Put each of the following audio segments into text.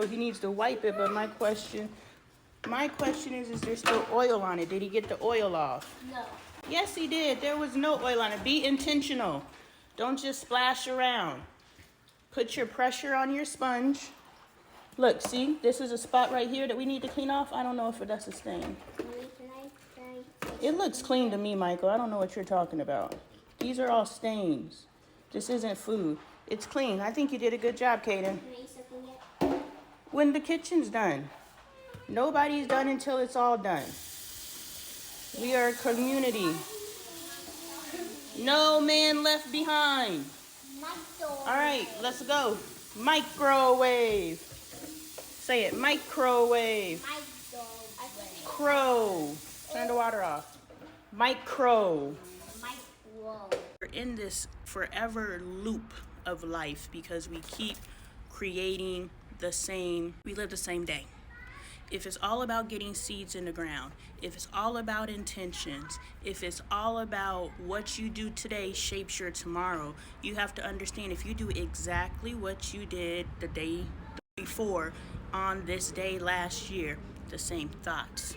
so he needs to wipe it. But my question is there still oil on it? Did he get the oil off? No. Yes, he did. There was no oil on it. Be intentional. Don't just splash around. Put your pressure on your sponge. Look, see, this is a spot right here that we need to clean off. I don't know if that's a stain. It looks clean to me, Michael. I don't know what you're talking about. These are all stains. This isn't food. It's clean. I think you did a good job, Kaden. When the kitchen's done. Nobody's done until it's all done. We are a community. No man left behind. All right, let's go. Microwave. Say it, microwave. Crow. Turn the water off. Micro. We're in this forever loop of life because we keep creating we live the same day. If it's all about getting seeds in the ground, if it's all about intentions, if it's all about what you do today shapes your tomorrow, you have to understand if you do exactly what you did the day before on this day last year, the same thoughts,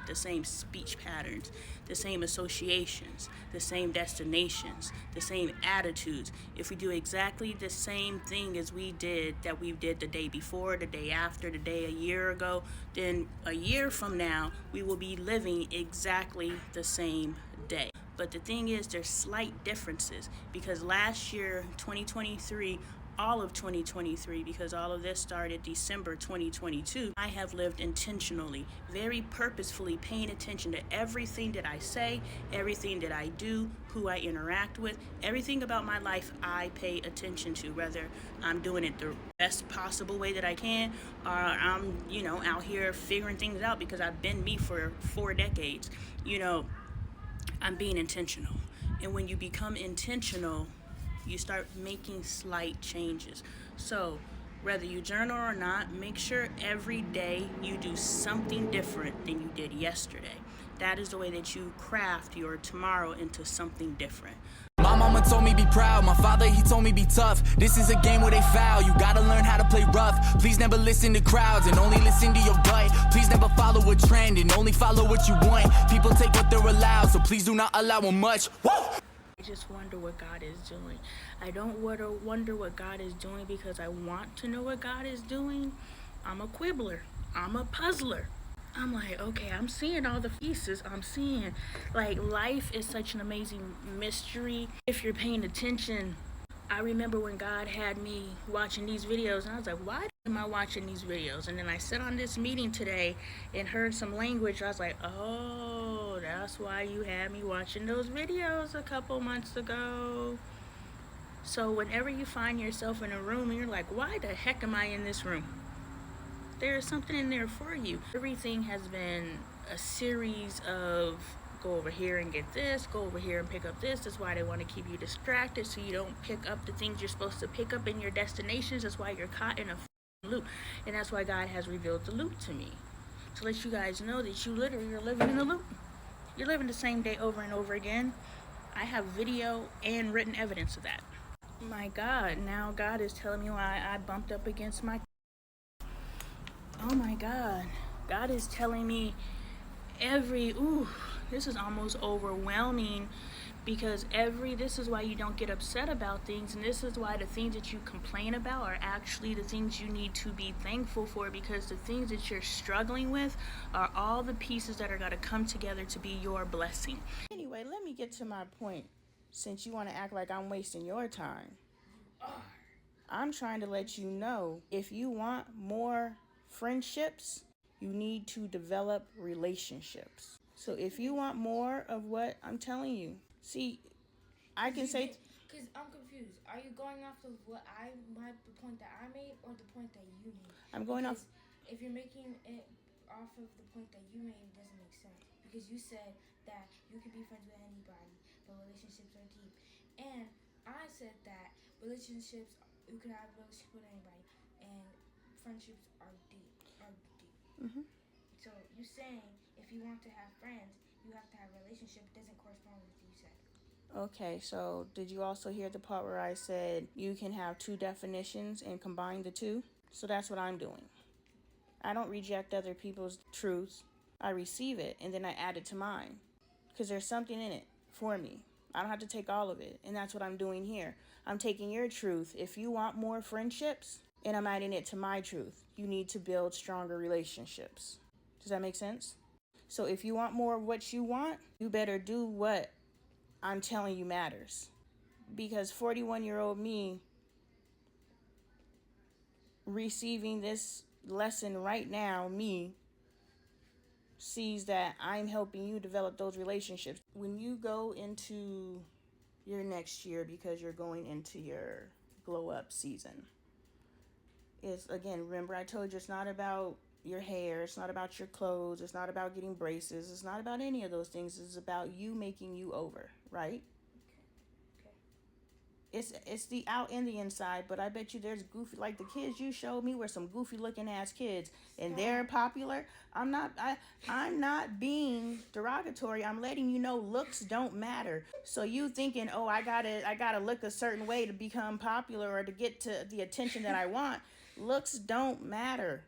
the same speech patterns, the same associations, the same destinations, the same attitudes. If we do exactly the same thing as we did the day before, the day after, the day a year ago, then a year from now, we will be living exactly the same day. But the thing is, there's slight differences because last year, 2023, all of 2023, because all of this started December 2022, I have lived intentionally, very purposefully paying attention to everything that I say, everything that I do, who I interact with, everything about my life I pay attention to, whether I'm doing it the best possible way that I can, or I'm, out here figuring things out because I've been me for 4 decades. I'm being intentional. And when you become intentional, you start making slight changes. So whether you journal or not, make sure every day you do something different than you did yesterday. That is the way that you craft your tomorrow into something different. My mama told me be proud, my father he told me be tough. This is a game where they foul, you gotta learn how to play rough. Please never listen to crowds and only listen to your gut. Please never follow a trend and only follow what you want. People take what they're allowed, so please do not allow them much. Whoa! I just wonder what God is doing. I don't wonder what God is doing because I want to know what God is doing. I'm a quibbler. I'm a puzzler. I'm like, okay, I'm seeing all the pieces. I'm seeing, life is such an amazing mystery. If you're paying attention, I remember when God had me watching these videos, and I was like, why am I watching these videos? And then I sat on this meeting today and heard some language. I was like, oh, that's why you had me watching those videos a couple months ago. So whenever you find yourself in a room and you're like, why the heck am I in this room? There's something in there for you. Everything has been a series of go over here and get this, go over here and pick up this. That's why they want to keep you distracted so you don't pick up the things you're supposed to pick up in your destinations. That's why you're caught in a loop. And that's why God has revealed the loop to me. To let you guys know that you literally are living in a loop. You're living the same day over and over again. I have video and written evidence of that. My God, now God is telling me why I bumped up against my... Oh my God. God is telling me this is almost overwhelming because this is why you don't get upset about things, and this is why the things that you complain about are actually the things you need to be thankful for, because the things that you're struggling with are all the pieces that are going to come together to be your blessing. Anyway, let me get to my point, since you want to act like I'm wasting your time. I'm trying to let you know, if you want more friendships, you need to develop relationships. So if you want more of what I'm telling you, see, I can say... Because I'm confused. Are you going off of the point that I made or the point that you made? I'm going off... If you're making it off of the point that you made, it doesn't make sense. Because you said that you can be friends with anybody, but relationships are deep. And I said that you can have a relationship with anybody, and friendships are deep. Mm-hmm. So you're saying if you want to have friends, you have to have a relationship. It doesn't correspond with what you said. Okay, so did you also hear the part where I said you can have 2 definitions and combine the 2? So that's what I'm doing. I don't reject other people's truths. I receive it and then I add it to mine. Because there's something in it for me. I don't have to take all of it. And that's what I'm doing here. I'm taking your truth. If you want more friendships, and I'm adding it to my truth, you need to build stronger relationships. Does that make sense? So if you want more of what you want, you better do what I'm telling you matters. Because 41-year-old me receiving this lesson right now, me, sees that I'm helping you develop those relationships. When you go into your next year, because you're going into your glow up season, is, again, remember I told you it's not about your hair, it's not about your clothes, it's not about getting braces, it's not about any of those things. It's about you making you over, right? It's the out and the inside, but I bet you there's goofy, like the kids you showed me were some goofy looking ass kids, and they're popular. I'm not being derogatory. I'm letting you know looks don't matter. So you thinking, oh, I gotta look a certain way to become popular or to get to the attention that I want. Looks don't matter.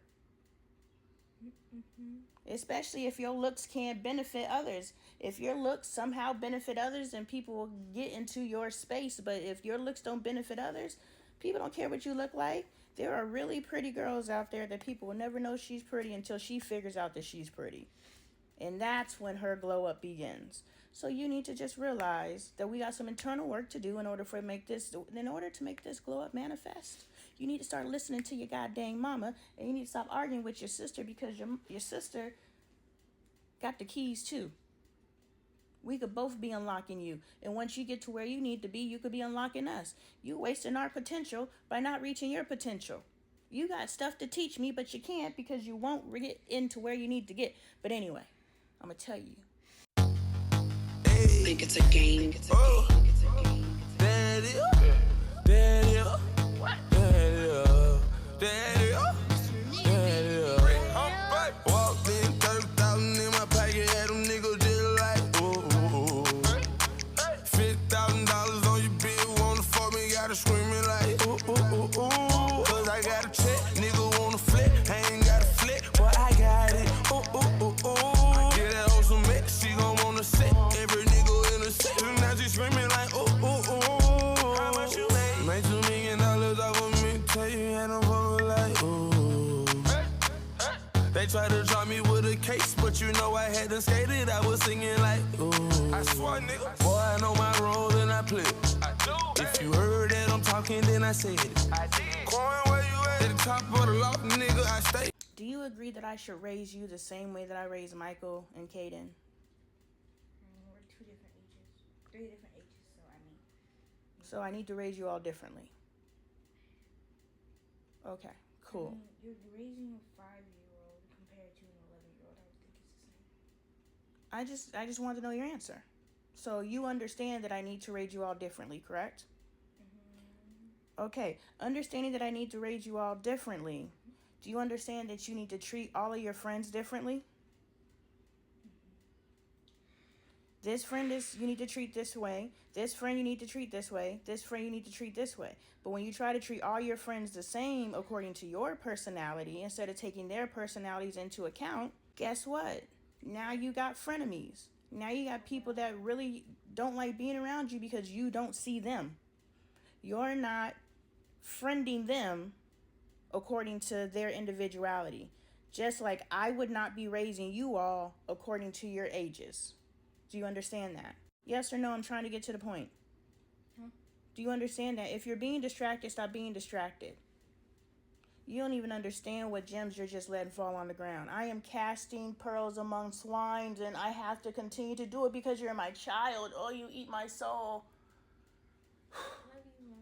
Especially if your looks can't benefit others. If your looks somehow benefit others, then people will get into your space. But if your looks don't benefit others, people don't care what you look like. There are really pretty girls out there that people will never know she's pretty until she figures out that she's pretty. And that's when her glow up begins. So you need to just realize that we got some internal work to do in order to make this glow up manifest. You need to start listening to your goddamn mama, and you need to stop arguing with your sister, because your sister got the keys too. We could both be unlocking you. And once you get to where you need to be, you could be unlocking us. You wasting our potential by not reaching your potential. You got stuff to teach me, but you can't because you won't get into where you need to get. But anyway, I'm going to tell you. Think it's a game. Daddy, daddy, what? Daddy, walked in 30,000 in my pocket, had them niggas just like, ooh. $50,000 on your bill, wanna fuck me, gotta screaming like, ooh. Cause I got a check, nigga wanna flip, I ain't got a flip, but I got it, ooh. Get that hoe some mix, she gon' wanna sit, every nigga in the set, now she screaming like, ooh. How much you made? Made $2 million off of me, tell you had them fuckin' like, ooh. They tried to drop me with a case, but you know I had to skate it. I was singing like, ooh. I swear, nigga. Boy, I know my role and I play it. I do. If you heard that I'm talking, then I said it. I did. Coin, where you at? At the top of the loft, nigga, I stay. Do you agree that I should raise you the same way that I raised Michael and Caden? We're 2 different ages. 3 different ages, so I mean. So I need to raise you all differently. Okay, cool. I mean, you're raising a 5-year-old compared to an 11-year-old. I would think it's the same. I just wanted to know your answer. So you understand that I need to raise you all differently, correct? Mm-hmm. Okay, understanding that I need to raise you all differently, do you understand that you need to treat all of your friends differently? This friend you need to treat this way. This friend you need to treat this way. This friend you need to treat this way. But when you try to treat all your friends the same according to your personality, instead of taking their personalities into account, guess what? Now you got frenemies. Now you got people that really don't like being around you because you don't see them. You're not friending them according to their individuality. Just like I would not be raising you all according to your ages. Do you understand that? Yes or no? I'm trying to get to the point. Huh? Do you understand that? If you're being distracted, stop being distracted. You don't even understand what gems you're just letting fall on the ground. I am casting pearls among swines, and I have to continue to do it because you're my child. Oh, you eat my soul.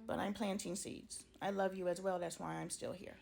But I'm planting seeds. I love you as well. That's why I'm still here.